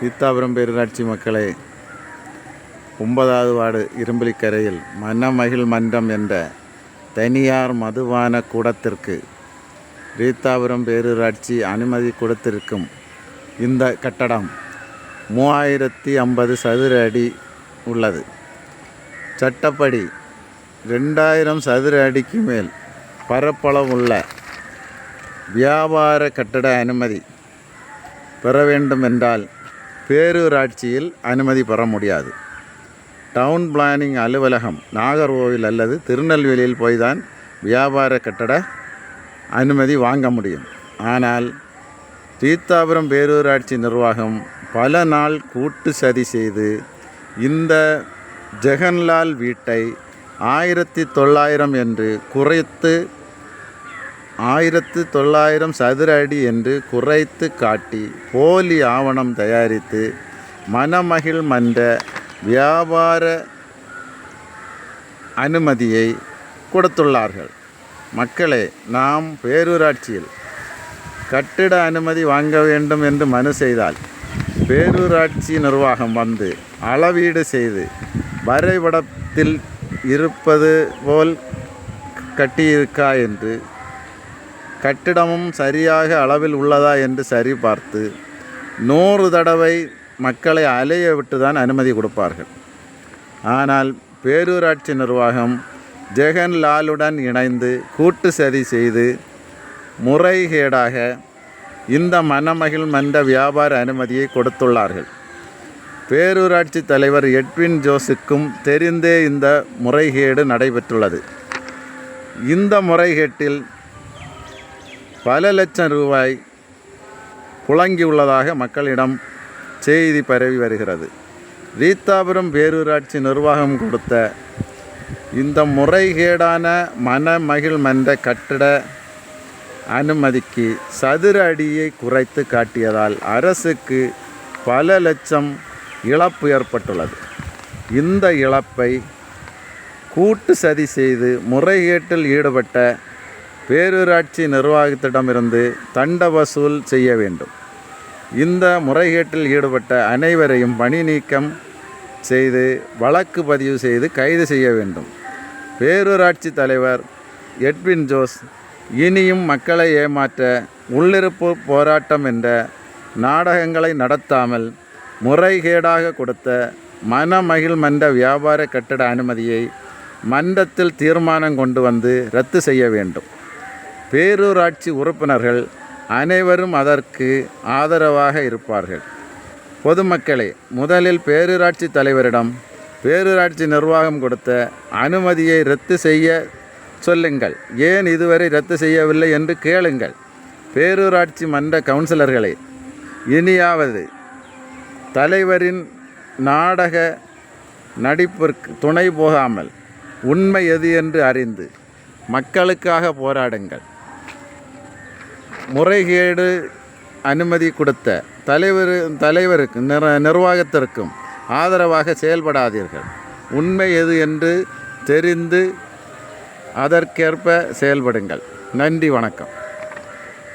ஈத்தாபுரம் பேரூராட்சி மக்களே, 9வது வார்டு இரும்புலிக்கரையில் மனமகிழ் மன்றம் என்ற தனியார் மதுபான கூடத்திற்கு ஈத்தாபுரம் பேரூராட்சி அனுமதி கொடுத்திருக்கும் இந்த கட்டடம் 3050 சதுர அடி உள்ளது. சட்டப்படி 2000 சதுர அடிக்கு மேல் பரப்பளவுள்ள வியாபார கட்டட அனுமதி பெற வேண்டும் என்றால் பேரூராட்சியில் அனுமதி பெற முடியாது. டவுன் பிளானிங் அலுவலகம் நாகர்கோவில் அல்லது திருநெல்வேலியில் போய்தான் வியாபார கட்டட அனுமதி வாங்க முடியும். ஆனால் ஈத்தாபுரம் பேரூராட்சி நிர்வாகம் பல நாள் கூட்டு சதி செய்து இந்த ஜெகன்லால் வீட்டை 1900 என்று குறைத்து 1900 சதுர அடி என்று குறைத்து காட்டி போலி ஆவணம் தயாரித்து மனமகிழ் மன்ற வியாபார அனுமதியை கொடுத்துள்ளார்கள். மக்களே, நாம் பேரூராட்சியில் கட்டிட அனுமதி வாங்க வேண்டும் என்று மனு செய்தால் பேரூராட்சி நிர்வாகம் வந்து அளவீடு செய்து வரைபடத்தில் இருப்பது போல் கட்டியிருக்கா என்று, கட்டிடமும் சரியாக அளவில் உள்ளதா என்று சரிபார்த்து 100 தடவை மக்களை அலைய விட்டு தான் அனுமதி கொடுப்பார்கள். ஆனால் பேரூராட்சி நிர்வாகம் ஜெகன்லாலுடன் இணைந்து கூட்டு சதி செய்து முறைகேடாக இந்த மனமகிழ் மன்ற வியாபார அனுமதியை கொடுத்துள்ளார்கள். பேரூராட்சி தலைவர் எட்வின் ஜோஸுக்கும் தெரிந்தே இந்த முறைகேடு நடைபெற்றுள்ளது. இந்த முறைகேட்டில் பல லட்சம் ரூபாய் புழங்கியுள்ளதாக மக்களிடம் செய்தி பரவி வருகிறது. ஈத்தாபுரம் பேரூராட்சி நிர்வாகம் கொடுத்த இந்த முறைகேடான மனமகிழ் மன்ற கட்டிட அனுமதிக்கு சதுர அடியை குறைத்து காட்டியதால் அரசுக்கு பல லட்சம் இழப்பு ஏற்பட்டுள்ளது. இந்த இழப்பை கூட்டு சதி செய்து முறைகேட்டில் ஈடுபட்ட பேரூராட்சி நிர்வாகத்திடமிருந்து தண்ட வசூல் செய்ய வேண்டும். இந்த முறைகேட்டில் ஈடுபட்ட அனைவரையும் பணி நீக்கம் செய்து வழக்கு பதிவு செய்து கைது செய்ய வேண்டும். பேரூராட்சி தலைவர் எட்வின் ஜோஸ் இனியும் மக்களை ஏமாற்ற உள்ளிருப்பு போராட்டம் என்ற நாடகங்களை நடத்தாமல் முறைகேடாக கொடுத்த மனமகிழ் மன்ற வியாபார கட்டட அனுமதியை மன்றத்தில் தீர்மானம் கொண்டு வந்து ரத்து செய்ய வேண்டும். பேரூராட்சி உறுப்பினர்கள் அனைவரும் அதற்கு ஆதரவாக இருப்பார்கள். பொதுமக்களே, முதலில் பேரூராட்சி தலைவரிடம் பேரூராட்சி நிர்வாகம் கொடுத்த அனுமதியை ரத்து செய்ய சொல்லுங்கள். ஏன் இதுவரை ரத்து செய்யவில்லை என்று கேளுங்கள். பேரூராட்சி மன்ற கவுன்சிலர்களே, இனியாவது தலைவரின் நாடக நடிப்பிற்கு துணை போகாமல் உண்மை எது என்று அறிந்து மக்களுக்காக போராடுங்கள். முறைகேடு அனுமதி கொடுத்த தலைவருக்கு நிர்வாகத்திற்கும் ஆதரவாக செயல்படாதீர்கள். உண்மை எது என்று தெரிந்து அதற்கேற்ப செயல்படுங்கள். நன்றி, வணக்கம்.